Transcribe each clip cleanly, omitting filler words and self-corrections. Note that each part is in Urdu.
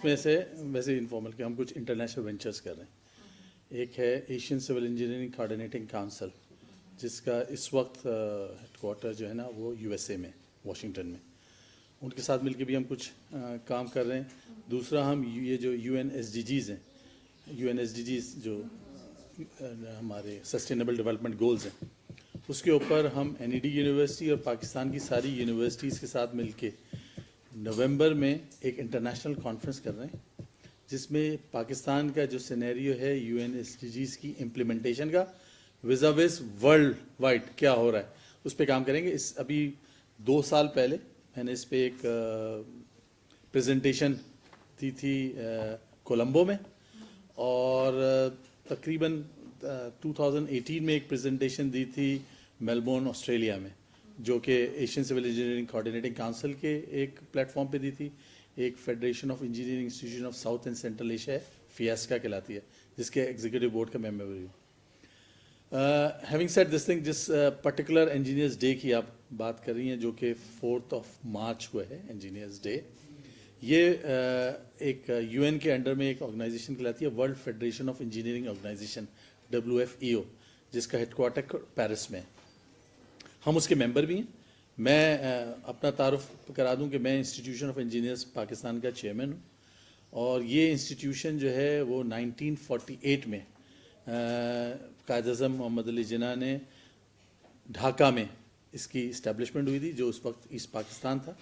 اس میں سے ویسے انفارمل کہ ہم کچھ انٹرنیشنل وینچرز کر رہے ہیں. ایک ہے ایشین سول انجینئرنگ کوآرڈینیٹنگ کاؤنسل, جس کا اس وقت ہیڈ کوارٹر جو ہے نا وہ یو ایس اے میں, واشنگٹن میں. ان کے ساتھ مل کے بھی ہم کچھ کام کر رہے ہیں. دوسرا ہم یہ جو U N S D Gs ہیں, U N S D Gs جو ہمارے سسٹینیبل ڈیولپمنٹ گولز ہیں, اس کے اوپر ہم این ای ڈی یونیورسٹی اور پاکستان کی ساری یونیورسٹیز کے ساتھ مل کے نومبر میں ایک انٹرنیشنل کانفرنس کر رہے ہیں, جس میں پاکستان کا جو سینیریو ہے U N S D Gs کی امپلیمنٹیشن کا وزا وز ورلڈ وائڈ کیا ہو رہا ہے, اس پہ کام کریں گے. ابھی 2 سال پہلے میں نے اس پہ ایک پریزنٹیشن دی تھی کولمبو میں, اور تقریباً 2018 میں ایک پریزنٹیشن دی تھی میلبورن آسٹریلیا میں, جو کہ ایشین سول انجینئرنگ کوآرڈینیٹنگ کاؤنسل کے ایک پلیٹ فارم پہ دی تھی. ایک federation of engineering institution of south and central Asia ہے, فیاسکا کہلاتی ہے, جس کے ایگزیکٹو بورڈ کا ممبر بھی ہوں. ہیونگ سیڈ دس تھنگ, جس پرٹیکولر انجینئرز ڈے کی آپ بات کر رہی ہیں, جو کہ 4 مارچ کو ہے انجینئرز ڈے, یہ ایک یو این کے انڈر میں ایک آرگنائزیشن کہلاتی ہے world federation of engineering organisation WFEO, جس کا ہیڈ کوارٹر پیرس میں ہے. ہم اس کے ممبر بھی ہیں. میں اپنا تعارف کرا دوں کہ میں انسٹیٹیوشن آف انجینئرز پاکستان کا چیئرمین ہوں, اور یہ انسٹیٹیوشن جو ہے وہ 1948 میں قائد اعظم محمد علی جناح نے ڈھاکہ میں اس کی اسٹیبلشمنٹ ہوئی تھی, جو اس وقت ایسٹ پاکستان تھا.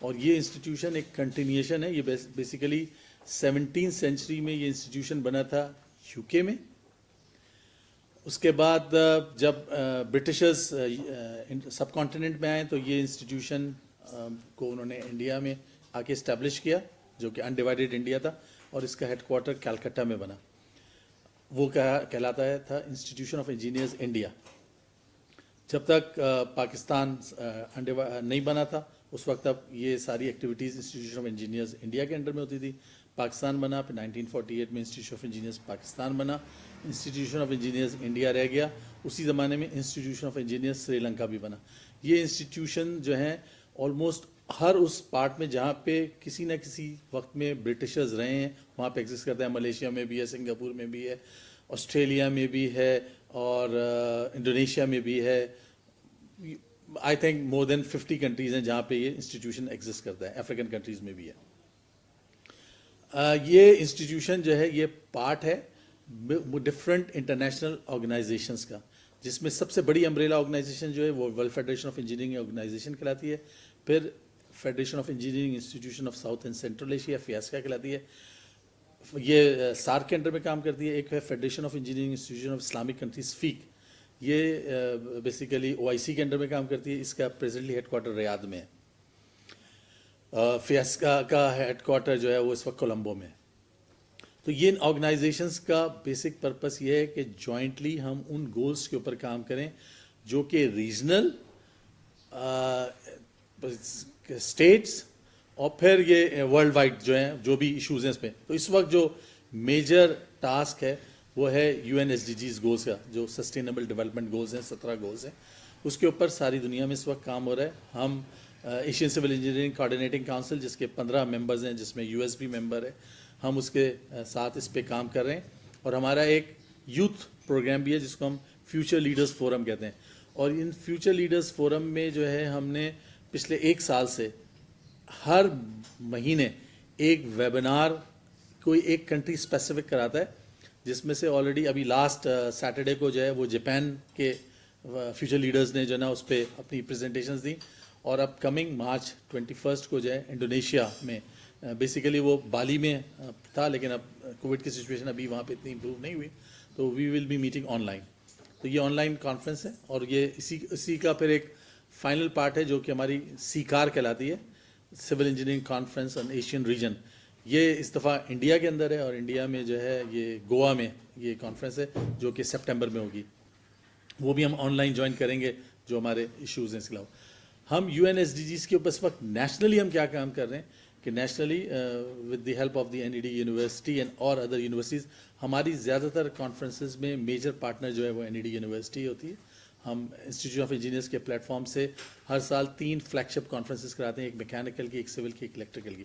اور یہ انسٹیٹیوشن ایک کنٹینیوشن ہے. یہ بیسیکلی 17 سینچری میں یہ انسٹیٹیوشن بنا تھا UK میں. اس کے بعد جب برٹشرز سب کانٹیننٹ میں آئے تو یہ انسٹیٹیوشن کو انہوں نے انڈیا میں آ کے اسٹیبلش کیا, جو کہ انڈیوائڈیڈ انڈیا تھا, اور اس کا ہیڈ کوارٹر کلکتہ میں بنا. وہ کہلاتا تھا انسٹیٹیوشن آف انجینئرز انڈیا. جب تک پاکستان نہیں بنا تھا اس وقت تک یہ ساری activities institution of engineers India کے انڈر میں ہوتی تھی. پاکستان بنا, پھر 1948 میں انسٹیٹیوشن آف انجینئرز پاکستان بنا, انسٹیٹیوشن آف انجینئرز انڈیا رہ گیا. اسی زمانے میں institution of engineers Sri Lanka بھی بنا. یہ انسٹیٹیوشن جو ہیں آلموسٹ ہر اس پارٹ میں جہاں پہ کسی نہ کسی وقت میں برٹشرز رہے ہیں وہاں پہ ایگزسٹ کرتا ہے. ملیشیا میں بھی ہے, سنگاپور میں بھی ہے, آسٹریلیا میں بھی ہے, اور انڈونیشیا میں بھی ہے. I think more then 50 countries ہیں جہاں پہ یہ انسٹیٹیوشن ایگزسٹ کرتا ہے. افریقن کنٹریز میں بھی ہے. یہ انسٹیٹیوشن جو ہے یہ پارٹ ہے ڈفرینٹ انٹرنیشنل آرگنائزیشنس کا, جس میں سب سے بڑی امبریلا آرگنائزیشن جو ہے وہ world federation of engineering organisation کہلاتی ہے. پھر federation of engineering institution of south and central Asia, فیاسکا کہلاتی ہے. یہ سارک کے انڈر میں کام کرتی ہے. ایک ہے federation of engineering institution of Islamic countries, fake, یہ بیسیکلی OIC کے انڈر میں کام کرتی ہے. اس کا پریزنٹلی ہیڈ کوارٹر ریاض میں ہے. فیاسکا کا ہیڈ کوارٹر جو ہے وہ اس وقت کولمبو میں ہے. تو یہ آرگنائزیشنس کا بیسک پرپس یہ ہے کہ جوائنٹلی ہم ان گولز کے اوپر کام کریں جو کہ ریجنل, اسٹیٹس, اور پھر یہ ورلڈ وائڈ جو ہیں جو بھی ایشوز ہیں اس پہ. تو اس وقت جو میجر ٹاسک ہے وہ ہے UNSDGs گولز کا, جو سسٹینیبل ڈیولپمنٹ گولز ہیں, 17 گولز ہیں. اس کے اوپر ساری دنیا میں اس وقت کام ہو رہا ہے. ہم ایشین سول انجینئرنگ کوآرڈینیٹنگ کاؤنسل, جس کے 15 ممبرز ہیں, جس میں US بھی ممبر ہے, ہم اس کے ساتھ اس پہ کام کر رہے ہیں. اور ہمارا ایک یوتھ پروگرام بھی ہے جس کو ہم فیوچر لیڈرز فورم کہتے ہیں. اور ان فیوچر لیڈرز فورم میں جو ہے ہم نے پچھلے 1 سال سے ہر مہینے ایک ویبینار کوئی ایک کنٹری اسپیسیفک کراتا ہے, جس میں سے آلریڈی ابھی لاسٹ سیٹرڈے کو جو ہے وہ جاپان کے فیوچر لیڈرز نے جو ہے نا اس پہ اپنی پریزنٹیشنز دیں. اور اب کمنگ مارچ 21 کو جو ہے انڈونیشیا میں, بیسیکلی وہ بالی میں تھا لیکن اب کووڈ کی سچویشن ابھی وہاں پہ اتنی امپروو نہیں ہوئی, تو we will be meeting online. تو یہ آن لائن کانفرنس ہے, اور یہ اسی کا پھر ایک فائنل پارٹ ہے جو کہ ہماری سیکار کہلاتی ہے, civil engineering conference on Asian region. یہ اس دفعہ انڈیا کے اندر ہے, اور انڈیا میں جو ہے یہ گوا میں یہ کانفرنس ہے جو کہ سپٹمبر میں ہوگی. وہ بھی ہم آن لائن جوائن کریں گے جو ہمارے ایشوز ہیں. اس کے علاوہ ہم UNSDGs کے اوپر اس وقت نیشنلی ہم کیا کام کر رہے ہیں کہ nationally with the help of the NED university and اور ادر یونیورسٹیز, ہماری زیادہ تر کانفرنسز میں میجر پارٹنر جو ہے وہ NED یونیورسٹی ہوتی ہے. ہم انسٹیٹیوٹ آف انجینئرس کے پلیٹ فارم سے ہر سال 3 فلیگ شپ کانفرنسز کراتے ہیں, ایک میکینیکل کی, ایک سول کی, ایک الیکٹریکل کی.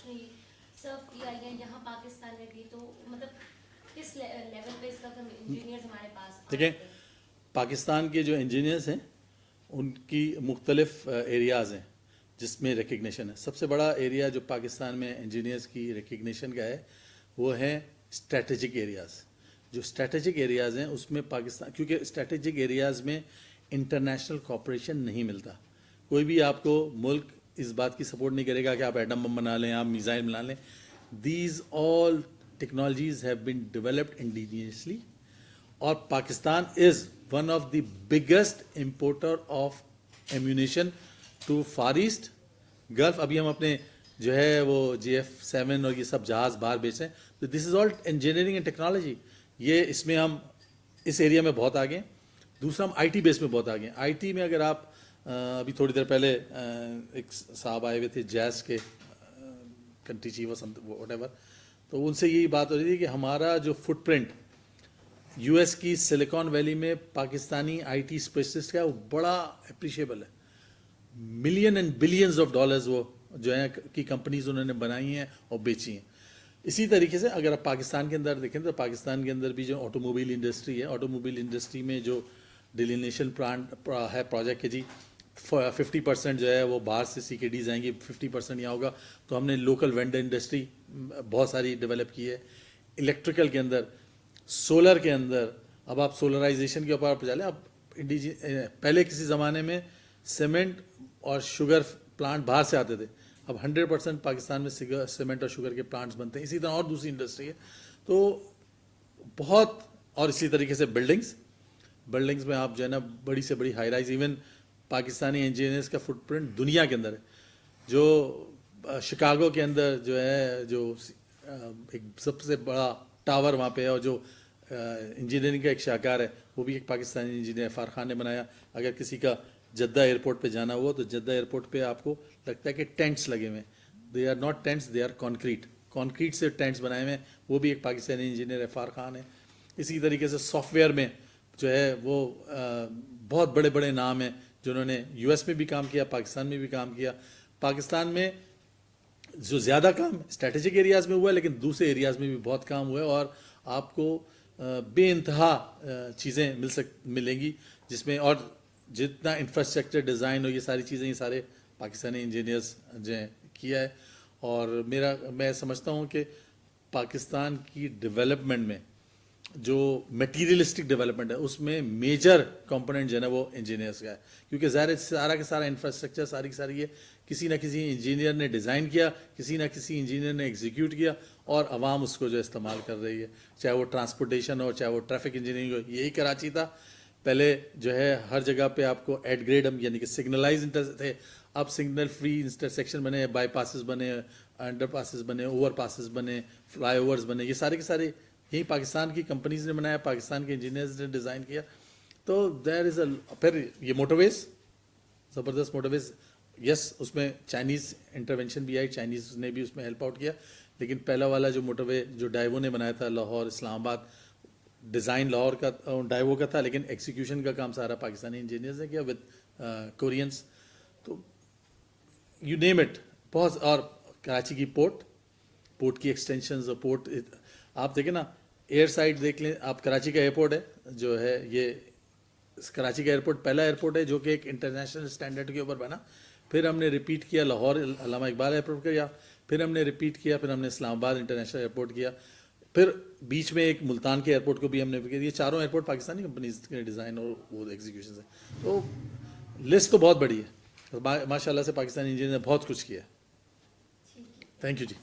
انٹرنیشنلی سرو کیا یا یہاں پاکستان میں بھی, تو مطلب کس لیول پہ اس وقت ہم انجینئرز ہمارے پاس؟ دیکھیں پاکستان کے جو انجینئرس ہیں ان کی مختلف ایریاز ہیں جس میں ریکگنیشن ہے. سب سے بڑا ایریا جو پاکستان میں انجینئرس کی ریکگنیشن کا ہے وہ ہے اسٹریٹجک ایریاز. جو اسٹریٹجک ایریاز ہیں اس میں پاکستان, کیونکہ اسٹریٹجک ایریاز میں انٹرنیشنل کوآپریشن نہیں ملتا. کوئی بھی آپ کو ملک اس بات کی سپورٹ نہیں کرے گا کہ آپ ایٹم بم بنا لیں, آپ میزائل بنا لیں. These all technologies have been developed indigenously, اور Pakistan is one of the biggest importer of ammunition to far east gulf. ابھی ہم اپنے جو ہے وہ JF-7 اور یہ سب جہاز باہر بیچ رہے ہیں. تو دس از آل انجینئرنگ اینڈ ٹیکنالوجی. یہ اس میں ہم اس ایریا میں بہت آگے ہیں. دوسرا ہم IT بیس میں بہت آگے ہیں. IT میں اگر آپ ابھی تھوڑی دیر پہلے ایک صاحب آئے ہوئے تھے جیز کے کنٹری چیف واٹ ایور, تو ان سے یہی بات ہو رہی تھی کہ ہمارا جو فٹ پرنٹ US کی سلیکان ویلی میں پاکستانی IT اسپیشلسٹ کا ہے وہ بڑا اپریشیبل ہے. Million and billions of dollars وہ جو ہیں کی کمپنیز انہوں نے بنائی ہیں اور بیچی ہیں. اسی طریقے سے اگر آپ پاکستان کے اندر دیکھیں تو پاکستان کے اندر بھی جو آٹو موبائل انڈسٹری ہے, آٹو موبائل انڈسٹری میں جو ڈیلینیشن پلانٹ ہے پروجیکٹ کے جی 50% جو ہے وہ باہر سے CKDs آئیں گی, 50% یہاں ہوگا. تو ہم نے لوکل وینڈر انڈسٹری بہت ساری ڈیولپ کی ہے. الیکٹریکل کے اندر, سولر کے اندر, اب آپ سولرائزیشن کے اوپر چلیں. اب پہلے کسی زمانے میں سیمنٹ اور شوگر پلانٹ باہر سے آتے تھے, اب 100% پاکستان میں سیمنٹ اور شوگر کے پلانٹس بنتے ہیں. اسی طرح اور دوسری انڈسٹری ہے تو بہت. اور اسی طریقے سے بلڈنگس میں آپ جو ہے نا بڑی سے بڑی high rise, even Pakistani engineers کا فٹ پرنٹ دنیا کے اندر ہے. جو شکاگو کے اندر جو ہے جو ایک سب سے بڑا ٹاور وہاں پہ ہے, اور جو انجینئرنگ کا ایک شاہکار ہے وہ بھی ایک پاکستانی انجینئر عفار خان نے بنایا. اگر کسی کا جدہ ایئرپورٹ پہ جانا ہوا تو جدہ ایئرپورٹ پہ آپ کو لگتا ہے کہ ٹینٹس لگے ہوئے ہیں. They are not tents, they are concrete سے ٹینٹس بنائے ہوئے ہیں. وہ بھی ایک پاکستانی انجینئر عفار خان ہے. اسی طریقے سے سافٹ ویئر میں جو ہے وہ بہت بڑے بڑے نام ہیں جنہوں نے US میں بھی کام کیا, پاکستان میں بھی کام کیا. پاکستان میں جو زیادہ کام اسٹریٹجک ایریاز میں ہوا ہے, لیکن دوسرے ایریاز میں بھی بہت کام ہوا ہے, اور آپ کو بے انتہا چیزیں ملیں گی جس میں, اور جتنا انفراسٹرکچر ڈیزائن اور یہ ساری چیزیں یہ سارے پاکستانی انجینئرز جو ہیں کیا ہے. اور میں سمجھتا ہوں کہ پاکستان کی ڈیولپمنٹ میں جو میٹیریلسٹک ڈیولپمنٹ ہے اس میں میجر کمپوننٹ جو ہے نا وہ انجینئرس کا ہے, کیونکہ ظاہر سارا کا سارا انفراسٹرکچر ساری کی ساری یہ کسی نہ کسی انجینئر نے ڈیزائن کیا, کسی نہ کسی انجینئر نے ایگزیکیوٹ کیا, اور عوام اس کو جو استعمال کر رہی ہے, چاہے وہ ٹرانسپورٹیشن ہو, چاہے وہ ٹریفک انجینئرنگ ہو. یہی کراچی تھا پہلے جو ہے, ہر جگہ پہ آپ کو ایٹ گریڈ ہم یعنی کہ سگنلائز تھے, اب سگنل فری انٹرسیکشن بنے, بائی پاسز بنے, انڈر پاسز بنے, اوور پاسز بنے, فلائی اوورز بنے. یہ سارے کے سارے یہی پاکستان کی کمپنیز نے بنایا, پاکستان کے انجینئرز نے ڈیزائن کیا. تو دیر از پھر یہ موٹر ویز, زبردست موٹر ویز. یس اس میں چائنیز انٹرونشن بھی آئی, چائنیز نے بھی اس میں ہیلپ آؤٹ کیا, لیکن پہلا والا جو موٹر وے جو ڈائیوو نے بنایا تھا لاہور اسلام آباد, ڈیزائن لاہور کا ڈائیوو کا تھا, لیکن ایکسیکیوشن کا کام سارا پاکستانی انجینئرز نے کیا ود کورینس. تو یو نیم اٹ بہت. اور کراچی کی پورٹ کی ایکسٹینشنز, اور پورٹ آپ دیکھیں نا, ایئر سائڈ دیکھ لیں آپ. کراچی کا ایئرپورٹ ہے جو ہے یہ کراچی کا ایئرپورٹ پہلا ایئرپورٹ ہے جو کہ ایک انٹرنیشنل اسٹینڈرڈ کے اوپر بنا. پھر ہم نے ریپیٹ کیا لاہور علامہ اقبال ایئرپورٹ کیا, پھر ہم نے ریپیٹ کیا, پھر ہم نے اسلام آباد انٹرنیشنل ایئرپورٹ کیا, پھر بیچ میں ایک ملتان کے ایئرپورٹ کو بھی ہم نے کیا. یہ چاروں ایئرپورٹ پاکستانی کمپنیز کے ڈیزائن اور وہ ایگزیکیوشن ہے. تو لسٹ تو بہت بڑی ہے. ماشاء اللہ سے پاکستانی انجینئر نے بہت کچھ کیا ہے. Thank you G.